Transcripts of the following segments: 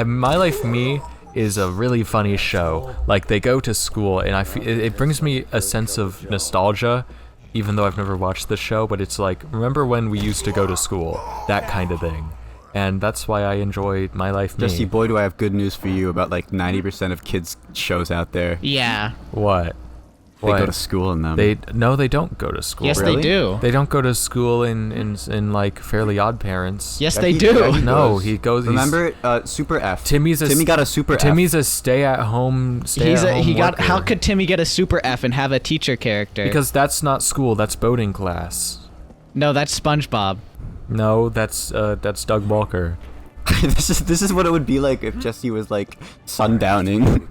My Life Me is a really funny show. Like, they go to school, and it brings me a sense of nostalgia, even though I've never watched the show, but it's like, remember when we used to go to school? That kind of thing. And that's why I enjoy My Life Me. Jesse, boy, do I have good news for you about like 90% of kids' shows out there. Yeah. What? They go to school in them. No, they don't go to school. Yes, Really? they do. They don't go to school in like Fairly Odd Parents. Yes, Yeah, they he- do. yeah, he No, goes. he goes. Remember, Super F. Timmy got a Super F. Timmy's a stay-at-home worker. How could Timmy get a super F and have a teacher character? Because that's not school. That's boating class. No, that's SpongeBob. No, that's Doug Walker. this is what it would be like if Jesse was like sundowning.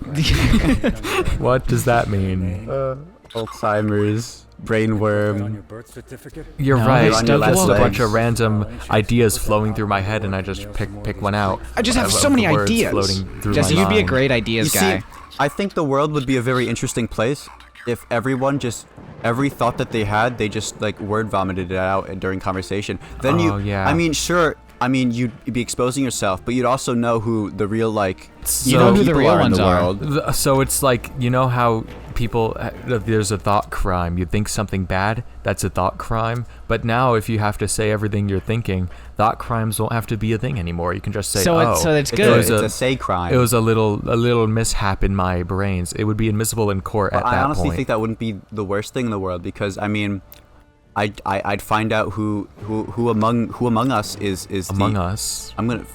What does that mean? Alzheimer's, brainworm. On your birth certificate? You're No, right. it's Doug That's a Walker. bunch of random ideas flowing through my head, and I just pick one out. I just have of so many the words ideas. floating through Jesse, my you'd be a mind. great ideas You guy. see, I think the world would be a very interesting place if everyone just every thought that they had, they just like word vomited it out during conversation. Then Oh, yeah. I mean, sure. I mean, you'd be exposing yourself, but you'd also know who the real like You know who the people real are in ones the are. world. So it's like, you know how people, there's a thought crime. You think something bad, that's a thought crime. But now if you have to say everything you're thinking, thought crimes won't have to be a thing anymore. You can just say, So oh, it's It's good. a say crime. it was a little mishap in my brains. It would be admissible in court at I that honestly point. think that wouldn't be the worst thing in the world because I mean, I'd find out who among us is Among the, Us. I'm gonna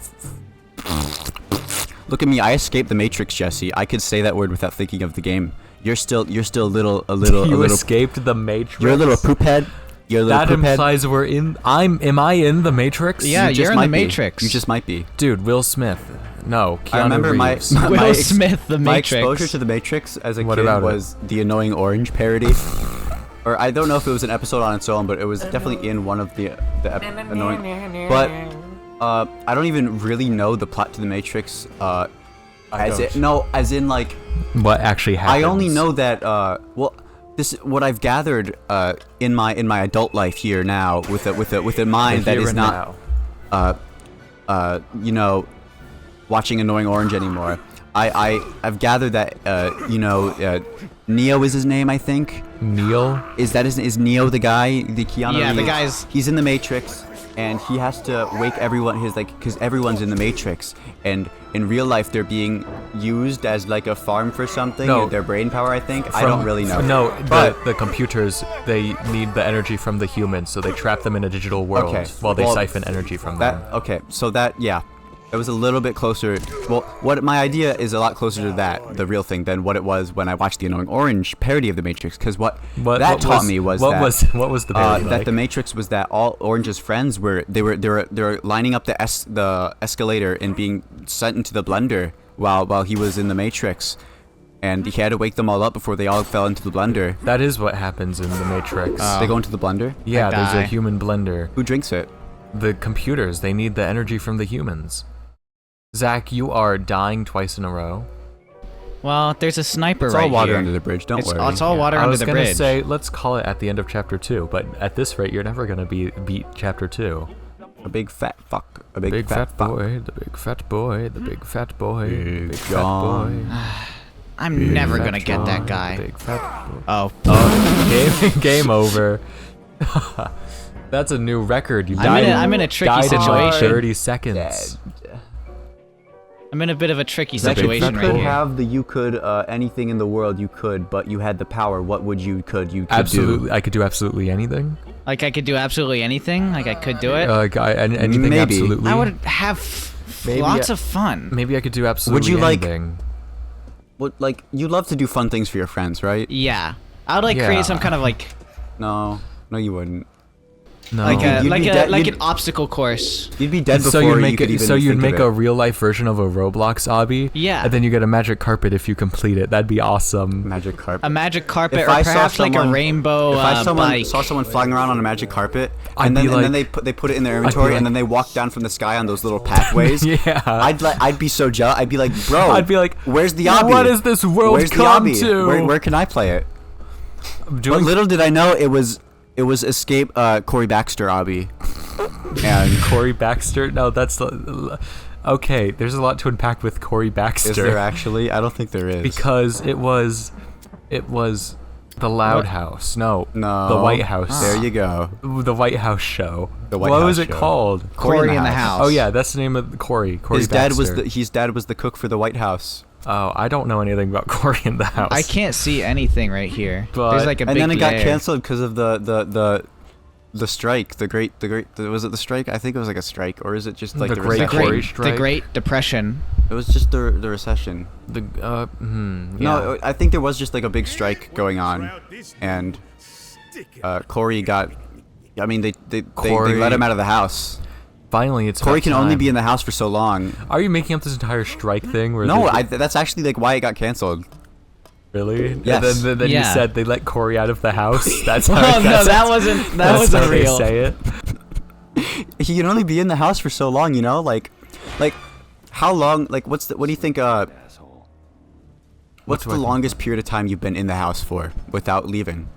look at me. I escaped the Matrix, Jesse. I could say that word without thinking of the game. You're still a little You escaped the Matrix. You're a little poop head. You're a little That poop head. implies we're in. Am I in the Matrix? Yeah, You just you're in the might be. Matrix. You just might be. Dude, Will Smith. No, Keanu I remember Reeves. Will Smith, the my Matrix. exposure to the Matrix as a What kid about it? was the Annoying Orange parody. Or I don't know if it was an episode on its own, but it was definitely in one of the annoying. But I don't even really know the plot to the Matrix. As in like What actually happens? I only know that this what I've gathered in my adult life here now with a mind that Here is and not you know, watching Annoying Orange anymore. I've gathered that Neo is his name, I think. Neil. Is Neo the guy, the Keanu Yeah, the Reeves? guy's- He's in the Matrix, and he has to wake everyone. Because everyone's in the Matrix, and in real life they're being used as like a farm for something. No. Their brain power, I think. I don't really know. No, but the computers, they need the energy from the humans, so they trap them in a digital world Okay, while they well, siphon energy from that them. okay. So that it was a little bit closer. Well, what my idea is a lot closer to that, the real thing, than what it was when I watched the Annoying Orange parody of the Matrix. Because what taught me was what that. was the parody that like? the Matrix was that all Orange's friends were lining up the escalator and being sent into the blender while he was in the Matrix, and he had to wake them all up before they all fell into the blender. That is what happens in the Matrix. They go into the blender. Yeah, I there's die. a human blender. Who drinks it? The computers, they need the energy from the humans. Zack, you are dying twice in a row. Well, there's a sniper It's right all water here. under the bridge. Don't worry. It's all water I under was the gonna bridge. say, let's call it at the end of chapter 2, but at this rate, you're never gonna beat chapter 2. A big fat fuck. A Big fat fuck. boy, the big fat boy, the big fat boy, the Big big fat John. boy. I'm never Fat gonna get that John, guy. Big fat boy. Oh, Game over. That's a new record. You I'm died. I'm in a tricky died in like situation. 30 seconds. I'm in a bit of a tricky Zack, if situation you right could here. have the you could anything in the world you could, but you had the power. What would you could Absolutely, do? I could do absolutely anything. Like I could do absolutely anything. Like I could do it. Anything Maybe. absolutely. I would have Maybe lots I- of fun. Maybe I could do absolutely you like- anything. What like you love to do fun things for your friends, right? Yeah, I would like Yeah. create some kind of like No, you wouldn't. No. like a You'd like be a dead- like you'd- an obstacle course. You'd be dead before so you'd you make could it. even So you'd think make of a it. real life version of a Roblox obby. Yeah. And then you get a magic carpet if you complete it. That'd be awesome. magic carpet. A magic carpet, If or I saw perhaps like a someone- rainbow If I bike. saw someone flying around on a magic carpet, I'd and then be like- they put it in their inventory, like- and then they walk down from the sky on those little pathways. Yeah. I'd be so jealous. I'd be like, bro. I'd be like, where's the obby? what is this world Where's the come obby? to? Where can I play it? But Doing little did I know it was Escape Corey Baxter obby. And Corey Baxter? No, that's the. Okay, there's a lot to unpack with Corey Baxter. Is there actually? I don't think there is. Because it was the Loud House. No, No. the White House. There you go. The White House show. The White what House was it show. called? Corey in the house. Oh yeah, that's the name of Corey. Corey His dad was Baxter. his dad was the cook for the White House. Oh, I don't know anything about Corey in the house. I can't see anything right here. But- There's like a And big then it got glare. canceled because of the strike. The great was it the strike? I think it was like a strike, or is it just like The the, Great recession? Corey strike? The Great Depression. It was just the recession. Yeah. No, I think there was just like a big strike going on, and Corey got. I mean, they Corey- let him out of the house. Finally, it's Corey about can only time. be in the house for so long. Are you making up this entire strike thing? Where No, they- that's actually like why it got canceled. really. Yes. And then Yeah. you said they let Corey out of the house. That's how. Oh no, that's- that wasn't. That that's wasn't how they real. say it. He can only be in the house for so long, you know. Like how long? Like what do you think? What's do the I think? longest period of time you've been in the house for without leaving?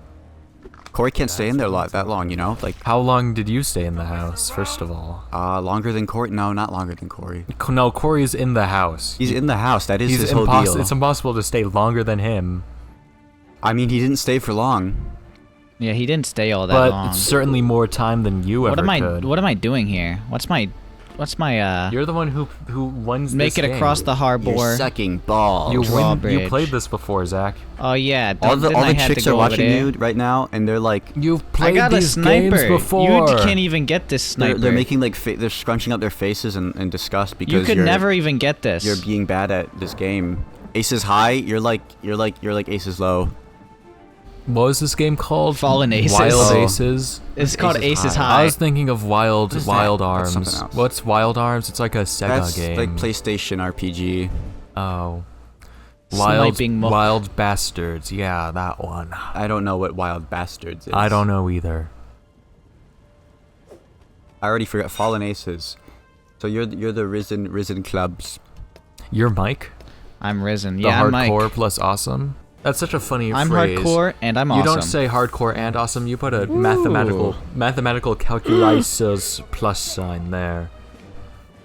Corey can't stay in there that long, you know. Like How long did you stay in the house? First of all. longer than Corey? No, not longer than Corey. No, Corey's in the house. He's in the house. That is He's his whole deal. It's impossible to stay longer than him. I mean, he didn't stay for long. Yeah, he didn't stay all that But long. it's certainly more time than you What ever am I? could. What am I doing here? What's my? You're the one who wins Make this it game. across the harbor. You're sucking balls. You drawbridge. You played this before, Zach. Oh yeah. all didn't the I have to chicks go are over watching there? you right now, and they're like, You've I played got a these sniper. games before. You can't even get this sniper. they're making like they're scrunching up their faces in disgust because You could you're, never even get this. you're being bad at this game. Aces high, you're like Aces low. What was this game called? Fallen Aces. Wild Oh. Aces. It's called Aces Aces High. High. I was thinking of Wild What is Wild that? That's Arms. something else. What's Wild Arms? It's like a Sega That's game. like PlayStation RPG. Oh. Wild Sniping mo- Wild Bastards. Yeah, that one. I don't know what Wild Bastards is. I don't know either. I already forgot. Fallen Aces. So you're the risen clubs. You're Mike? I'm risen. The Yeah, I'm hardcore Mike. plus awesome? That's such a funny I'm phrase. hardcore and I'm You awesome. don't say hardcore and awesome. You put a mathematical calculators plus sign there.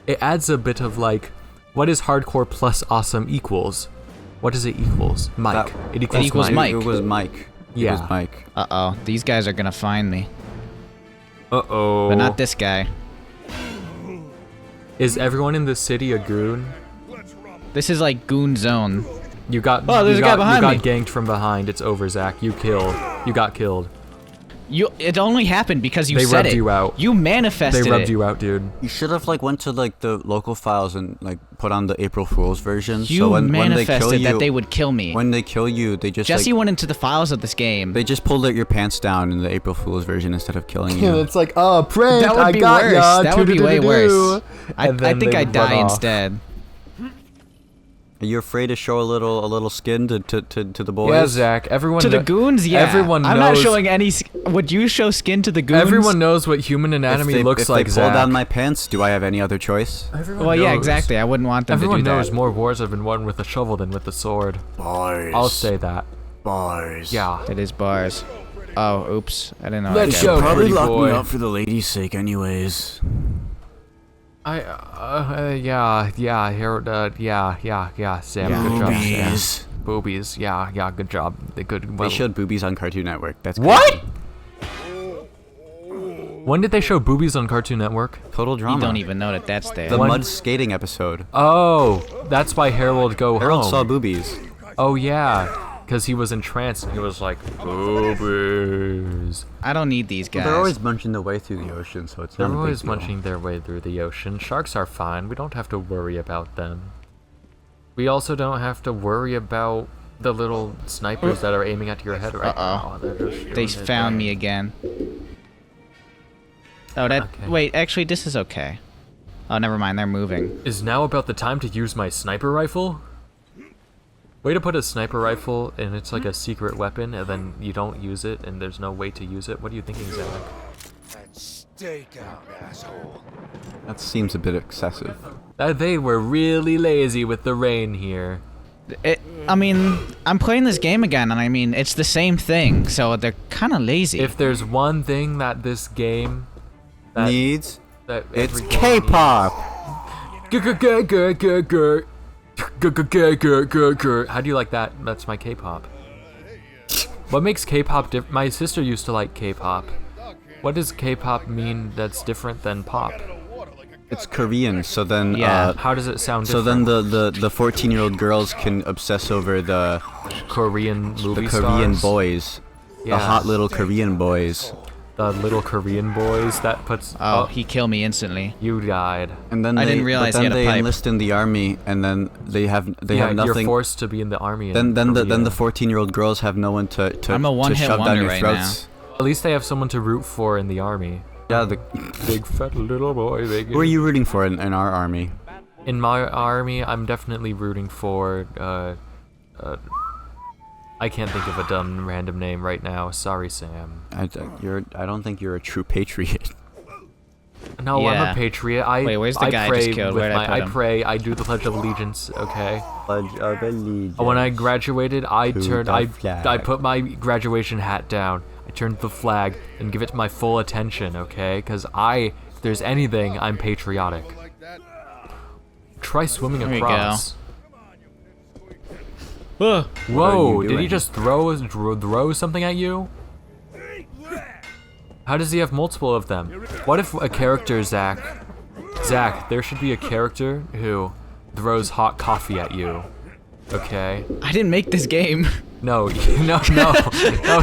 It adds a bit of like, what is hardcore plus awesome equals? What does it equals? Mike. That- It equals, equals Mike. Mike. It was Mike. Yeah. It was Mike. Uh-oh. These guys are gonna find me. Uh-oh. But not this guy. Is everyone in the city a goon? This is like Goon Zone. You got. Oh, there's you a guy got, behind You me. got ganked from behind. It's over, Zach. You killed. You got killed. It only happened because you They said rubbed it. you out. You manifested They rubbed it. you out, dude. You should have like went to like the local files and like put on the April Fool's version. You so when they kill manifested you, that they would kill me. when they kill you, they just Jesse like, went into the files of this game. they just pulled your pants down in the April Fool's version instead of killing you. It's like, oh, prank. That would be worse. That would be way worse. I And then think they I'd would die run off. instead. Are you afraid to show a little skin to the boys? Yeah, Zach. Everyone To the kno- goons, yeah. Everyone knows. I'm not showing any. Would you show skin to the goons? Everyone knows what human anatomy if they, looks if like, they pull Zach. down my pants, do I have any other choice? Well, yeah, exactly. I wouldn't want them Everyone to do knows that. more wars have been won with a shovel than with a sword. Bars. I'll say that. Bars. Yeah. It is bars. Oh, oops. I didn't know. Let's that show guy- Probably Probably lock lock me me boy. up for the lady's sake, anyways. Yeah, Sam, good job, Sam. Boobies, yeah, good job. They showed boobies on Cartoon Network. That's What? crazy. When did they show boobies on Cartoon Network? Total drama. You don't even know that that's there. The One- mud skating episode. Oh, that's why Harold go Harold home. saw boobies. Oh yeah, because he was entranced and he was like, boobies. I don't need these guys. They're always munching their way through the ocean, so it's They're not a big always deal. munching their way through the ocean. Sharks are fine. We don't have to worry about them. We also don't have to worry about the little snipers that are aiming at your head right now. They're just They doing their found thing. me again. Oh, that. Okay. Wait, actually, this is okay. Oh, never mind. They're moving. Is now about the time to use my sniper rifle? Way to put a sniper rifle and it's like a secret weapon and then you don't use it and there's no way to use it. What are you thinking, Zack? Stake out, asshole. That seems a bit excessive. They were really lazy with the rain here. I mean, I'm playing this game again, and I mean, it's the same thing, so they're kind of lazy. If there's one thing that this game... Needs? That It's every game K-pop! How do you like that? That's my K-pop. What makes K-pop different? My sister used to like K-pop. What does K-pop mean that's different than pop? It's Korean, so then Yeah. How does it sound so different? then the 14-year-old girls can obsess over the Korean movie Korean stars? boys, the Yeah. hot little Korean boys, The little Korean boys that puts. Oh, he killed me instantly. You died. and then I they didn't realize but he then had a they pipe. enlist in the army, and then they have You're nothing. forced to be in the army. Then the Korea. 14-year-old girls have no one to I'm a to one-hit shove down wonder your right throats. At least they have someone to root for in the army. Yeah, Big fat little boy. who are you rooting for in our army? In my army, I'm definitely rooting for. I can't think of a dumb random name right now. Sorry, Sam. I don't think you're a true patriot. No, I'm Yeah. a patriot. Wait, where's the I guy I pray just killed? with Where'd I my, put him? pray. I do the Pledge of Allegiance. Okay. Pledge of Allegiance. When I graduated, I To turned. the I flag. put my graduation hat down. I turned the flag and give it my full attention. Okay, because if there's anything, I'm patriotic. Try swimming There we go. across. Ugh. Whoa! Did he doing? just throw something at you? How does he have multiple of them? What if a character, Zack, there should be a character who throws hot coffee at you. Okay? I didn't make this game. No, no,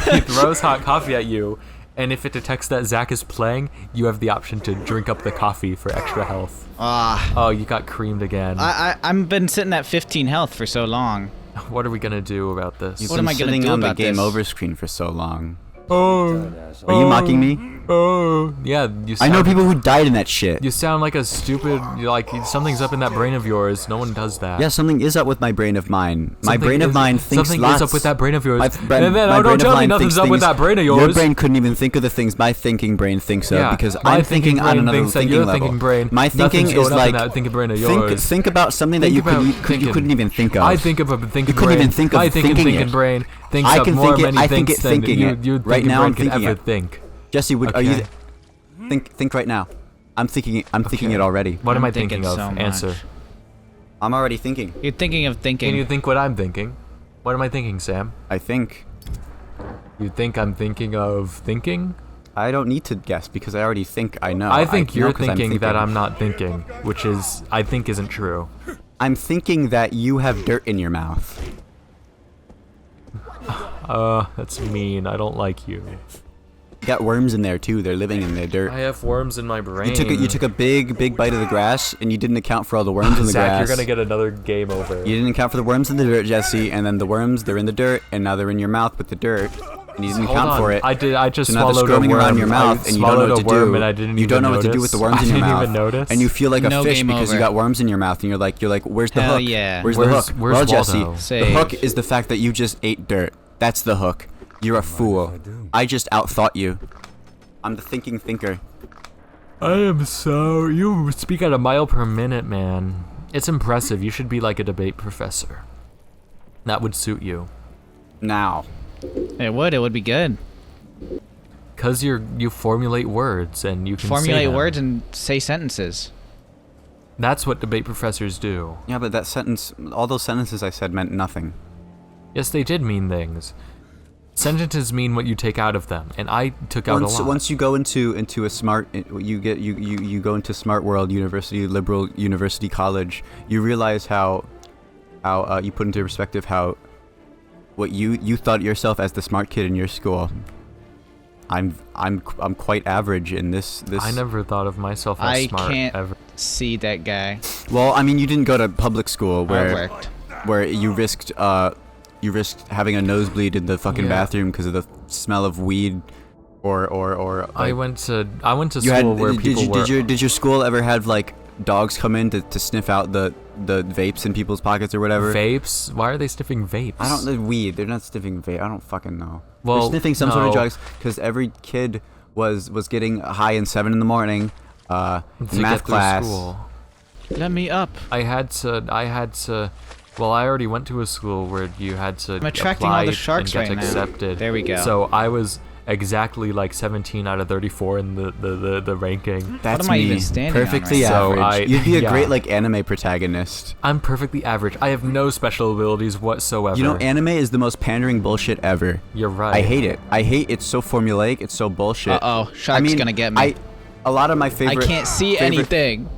he throws hot coffee at you, and if it detects that Zack is playing, you have the option to drink up the coffee for extra health. Ah. Oh, you got creamed again. I've been sitting at 15 health for so long. What are we gonna do about this? You've What been am I gonna sitting do on the about game this? over screen for so long. Oh, Are you mocking me? oh, yeah. You I sound, know people who died in that shit. You sound like a stupid. Like something's up in that brain of yours. No one does that. Yeah, something is up with my brain of mine. My Something brain of is- mine thinks something lots. is up with that brain of yours. My brain- and then my oh, brain don't of tell me mine nothing's thinks up with things- that brain of yours. Your brain couldn't even think of the things my thinking brain thinks of Yeah, because my I'm thinking on brain another thinks that thinking your level. thinking brain, My thinking nothing's is going up in like that thinking brain of think yours. think about something that Think you about you thinking. couldn't even think of. I think of a thinking You couldn't brain. even think of I think thinking a thinking it. brain thinks I of can more think it- many I think things it than thinking you, it. you Right thinking now brain I'm can thinking ever it. think. Jesse, are you Okay. think right now? I'm thinking Okay. it already. What am I'm I thinking thinking of? so much. Answer. I'm already thinking. You're thinking of thinking. Can you think what I'm thinking? What am I thinking, Sam? I think. You think I'm thinking of thinking? I don't need to guess because I already think I know. I think know you're 'cause I'm thinking that thinking. I'm not thinking, which is I think isn't true. I'm thinking that you have dirt in your mouth. That's mean. I don't like you. You got worms in there too. They're living in the dirt. I have worms in my brain. You took a big bite of the grass and you didn't account for all the worms in the Zach, grass. you're gonna get another game over. You didn't account for the worms in the dirt, Jesse, and then the worms they're in the dirt and now they're in your mouth with the dirt. And you didn't Hold account on. for it. I did. I just So now they're swallowed a scrubbing worm. around your mouth I and you don't know swallowed what a to worm do. and I didn't You even don't know what to notice. do with the worms I in your didn't mouth. even notice. And you feel like a No fish game because you over. got worms in your mouth and you're like, where's the Hell hook? yeah. Where's the hook? Where's Well, Jesse, Waldo? the Save. hook is the fact that you just ate dirt. That's the hook. You're a fool. I just outthought you. I'm the thinking thinker. I am so. You speak at a mile per minute, man. It's impressive. You should be like a debate professor. That would suit you. Now. It would be good. Cause you formulate words and you can say Formulate them. words and say sentences. That's what debate professors do. Yeah, but that sentence, all those sentences I said meant nothing. Yes, they did mean things. Sentences mean what you take out of them, and I took out a lot. Once you go into a smart, you go into smart world university, liberal university college, you realize how you put into perspective how what you thought yourself as the smart kid in your school. I'm quite average in this. I never thought of myself as I smart can't ever. see that guy. Well, I mean, you didn't go to public school I worked. where you risked having a nosebleed in the fucking Yeah. bathroom because of the smell of weed, or I like, went to you had school where people were. did your school ever have like dogs come in to sniff out the vapes in people's pockets or whatever? Vapes? Why are they sniffing vapes? I don't know, weed. They're not sniffing vape. I don't fucking know. Well, they're sniffing some sort of no. drugs because every kid was getting high in 7 in the morning, to in math get through class. school. Let me up. I had to. Well, I already went to a school where you had to I'm attracting all apply the sharks and get right now. accepted. There we go. So I was exactly like 17 out of 34 in the ranking. That's am I me. even standing on Perfectly right now? So average. You'd be a yeah. great like anime protagonist. I'm perfectly average. I have no special abilities whatsoever. You know, anime is the most pandering bullshit ever. You're right. I hate it. I hate it's so formulaic. It's so bullshit. Uh-oh, shark's gonna get me. A lot of my I favorite. can't see favorite- anything.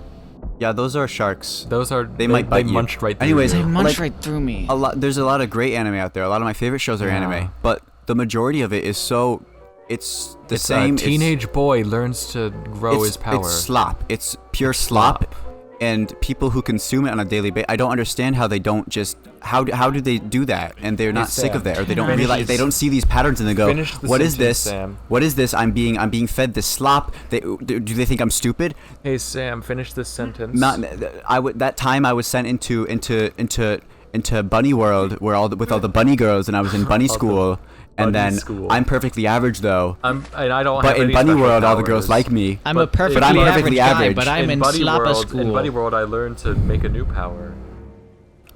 Yeah, those are sharks. Those are They might bite they you. munched right through Anyways, you. They munched like, right through me. There's a lot of great anime out there. A lot of my favorite shows are Yeah. anime, but the majority of it is so. It's the It's same. a teenage boy learns to grow his power. It's slop. It's pure slop. And people who consume it on a daily basis, I don't understand how they don't just how do they do that, and they're not sick of that, or they don't Finish realize this- they don't see these patterns and they go, finish the what is sentence, this? Sam. What is this? I'm being fed this slop. Do they think I'm stupid? Hey Sam, finish this sentence. Not that time I was sent into bunny world where with all the bunny girls, and I was in bunny school, and bunny then school. I'm perfectly average though. And I don't But have in any bunny special world, all the girls powers. like me. I'm but- a perfectly, but I'm perfectly average guy, average. but I'm in Buddy Slappa world, school. In Buddy World, I learned to make a new power.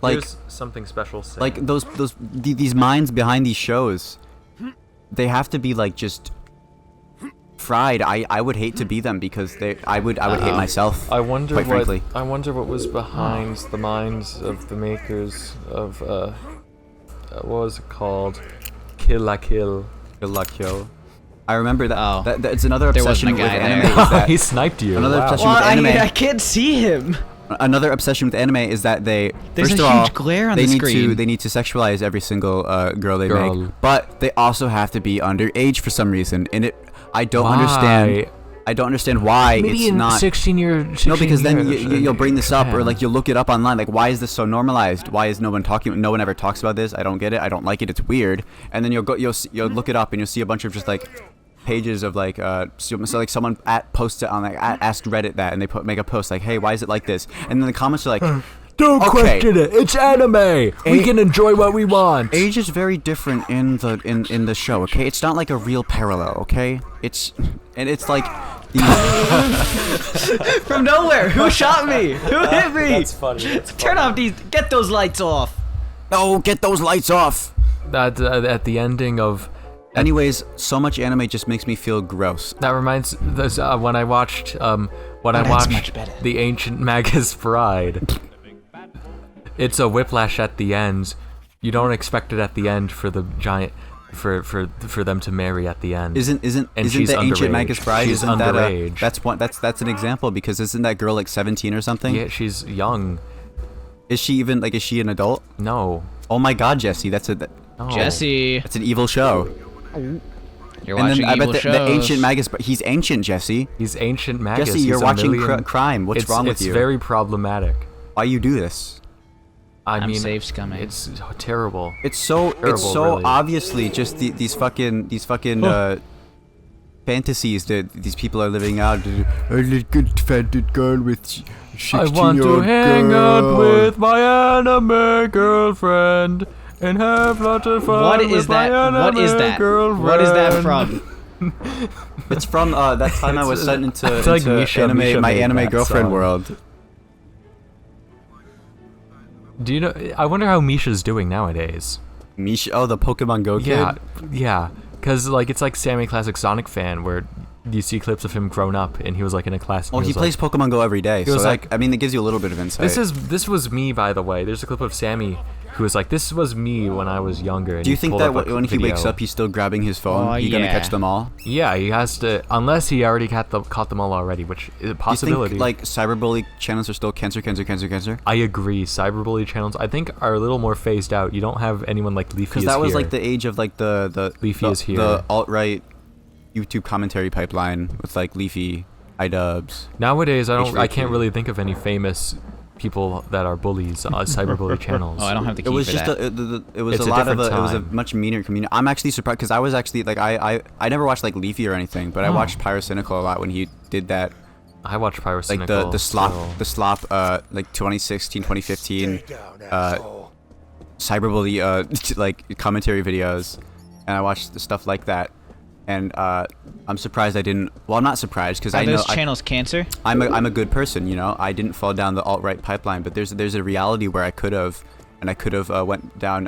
Like Here's something special. Sam. like these minds behind these shows, they have to be like just fried. I would hate to be them because I would hate myself. I wonder quite frankly. I wonder what was behind the minds of the makers of what was it called? Kill la Kill. Good luck, yo. I remember that. Oh. That's another There obsession wasn't a with guy anime. there. Is that He sniped you. Another wow. obsession with anime. can't see him. Another obsession with anime is that they There's first a of all huge glare on they the need screen. they need to sexualize every single girl they Girl. make, but they also have to be underage for some reason, and I don't Why? understand. I don't understand why Maybe it's in not. 16 years. No, because then you'll bring this up, or Yeah. like you'll look it up online. Like, why is this so normalized? Why is no one talking? No one ever talks about this. I don't get it. I don't like it. It's weird. And then you'll look it up, and you'll see a bunch of just like pages of like so like someone posts it on like ask Reddit that, and they make a post like, hey, why is it like this? And then the comments are like, Don't Okay. question it. It's anime. We can enjoy what we want. age is very different in the show. Okay, it's not like a real parallel. Okay, it's like. From nowhere, who shot me? Who hit me? That's funny. Turn off these. Get those lights off. No, get those lights off. That at the ending of Anyways, so much anime just makes me feel gross. that reminds this when I watched that's much better. The Ancient Magus Bride. It's a whiplash at the end. You don't expect it at the end for the giant for them to marry at the end. Isn't And she's the Ancient underage. Magus Bride? She's isn't that underage. that's an example, because isn't that girl like 17 or something? Yeah, she's young. Is she an adult? No. Oh my God, Jesse, that's No. Jesse, an evil show. you're And watching then I evil bet shows. the Ancient Magus, but he's ancient, Jesse. He's Ancient Magus. Jesse, He's you're a watching million- crime. What's wrong with you? It's very problematic. Why you do this? I I'm mean, safe scumming. it's terrible. It's so Terrible, really. obviously just these fucking fantasies that these people are living out. A little fatted girl with 16-year-old I want to hang out with my anime girlfriend and have lots of fun What with is my that? anime What is that? girlfriend. What is that from? It's from that time I was sent into, It's like into Misha my made anime that girlfriend song. world. Do you know? I wonder how Misha's doing nowadays. Misha, the Pokemon Go kid. Yeah. Cause like it's like Sammy Classic Sonic fan where you see clips of him grown up and he was like in a class. And Well, he was plays Pokemon Go every day. So was that, like- I mean, it gives you a little bit of insight. This was me, by the way. There's a clip of Sammy who was like, "This was me when I was younger." And Do you he think pulled that up a when he wakes video. up, he's still grabbing his phone? Oh, He's gonna yeah. catch them all? Yeah, he has to, unless he already caught them all already, which is a possibility. Do you think like cyberbully channels are still cancer? I agree. Cyberbully channels, I think, are a little more phased out. You don't have anyone like Leafy. Because that was like the age of like the Leafy is here. the alt-right YouTube commentary pipeline with like Leafy, iDubbbz. Nowadays. I H3K. can't really think of any famous people that are bullies on cyberbully channels. Oh, I don't have the key It was for just that. it was It's a a lot of different it was a time. much meaner community. I'm actually surprised because I was actually like I never watched like Leafy or anything, but I Oh. watched Pyrocynical a lot when he did that, I watch Pyrocynical. like the slop still. like 2016 2015 Stay down, asshole. cyberbully like commentary videos, and I watched stuff like that, and I'm surprised I didn't. Well, I'm not surprised because Are I know those channels cancer? I'm a good person, you know. I didn't fall down the alt-right pipeline, but there's a reality where I could have, and I could have went down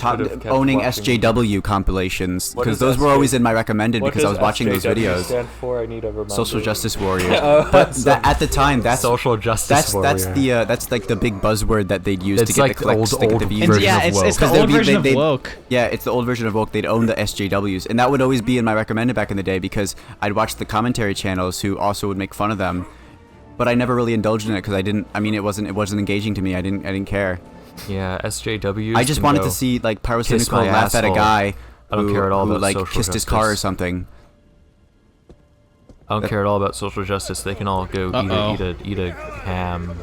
should've kept owning watching. SJW compilations, What because does those were SJ always in my recommended What because I was does watching those SJW videos. stand for? I need to remember. Social Justice Warrior. Oh, But so- at the time, that's Social Justice that's Warrior. that's like the big buzzword that they'd use It's to get like the clicks, old- to get old the views. And version yeah, of it's woke. the 'Cause there'd old be- version of they'd- woke. Yeah, it's the old version of woke. They'd own the SJWs, and that would always be in my recommended back in the day because I'd watch the commentary channels who also would make fun of them, but I never really indulged in it because I didn't. I mean, it wasn't engaging to me. I didn't care. Yeah, SJWs. I just can wanted go to see like kiss Pyrocynical my laugh at a asshole. guy I don't who, care at all who about like social kissed his car or justice. something. I don't care at all about social justice. They can all go Uh-oh. eat a ham.